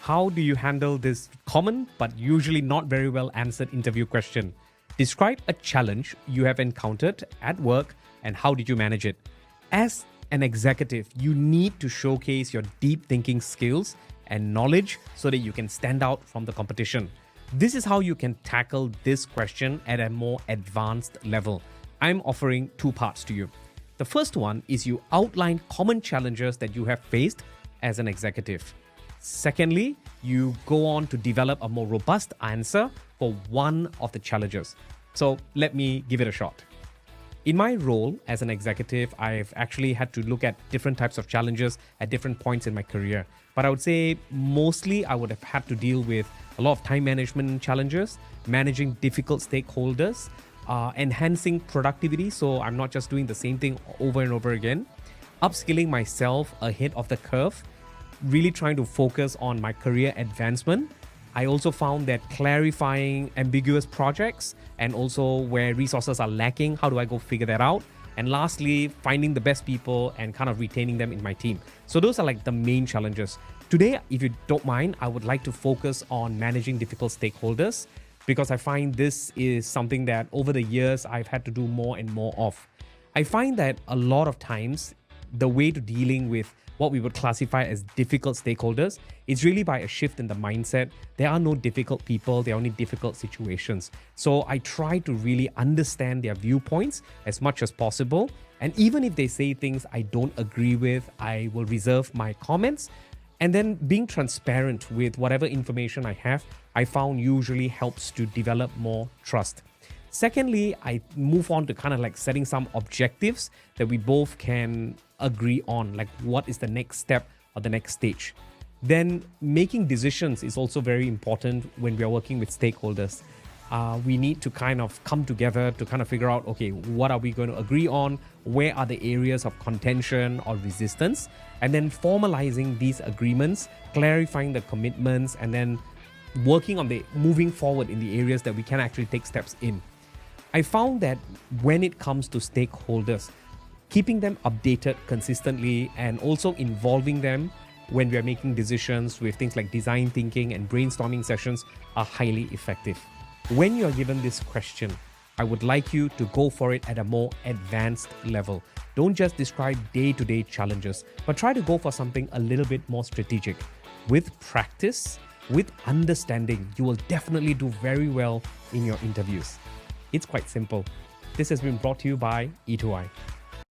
How do you handle this common but usually not very well answered interview question? Describe a challenge you have encountered at work and how did you manage it? As an executive, you need to showcase your deep thinking skills and knowledge so that you can stand out from the competition. This is how you can tackle this question at a more advanced level. I'm offering two parts to you. The first one is you outline common challenges that you have faced as an executive. Secondly, you go on to develop a more robust answer for one of the challenges. So let me give it a shot. In my role as an executive, I've actually had to look at different types of challenges at different points in my career. But I would say mostly I would have had to deal with a lot of time management challenges, managing difficult stakeholders, enhancing productivity. So I'm not just doing the same thing over and over again, upskilling myself ahead of the curve, really trying to focus on my career advancement. I also found that clarifying ambiguous projects and also where resources are lacking, how do I go figure that out? And lastly, finding the best people and kind of retaining them in my team. So those are like the main challenges. Today, if you don't mind, I would like to focus on managing difficult stakeholders because I find this is something that over the years I've had to do more and more of. I find that a lot of times the way to dealing with what we would classify as difficult stakeholders is really by a shift in the mindset. There are no difficult people, there are only difficult situations. So I try to really understand their viewpoints as much as possible. And even if they say things I don't agree with, I will reserve my comments. And then being transparent with whatever information I have, I found usually helps to develop more trust. Secondly, I move on to kind of like setting some objectives that we both can agree on, like what is the next step or the next stage. Then making decisions is also very important when we are working with stakeholders. We need to kind of come together to kind of figure out, okay, what are we going to agree on? Where are the areas of contention or resistance? And then formalizing these agreements, clarifying the commitments, and then working on the moving forward in the areas that we can actually take steps in. I found that when it comes to stakeholders, keeping them updated consistently and also involving them when we are making decisions with things like design thinking and brainstorming sessions are highly effective. When you are given this question, I would like you to go for it at a more advanced level. Don't just describe day-to-day challenges, but try to go for something a little bit more strategic. With practice, with understanding, you will definitely do very well in your interviews. It's quite simple. This has been brought to you by E2I.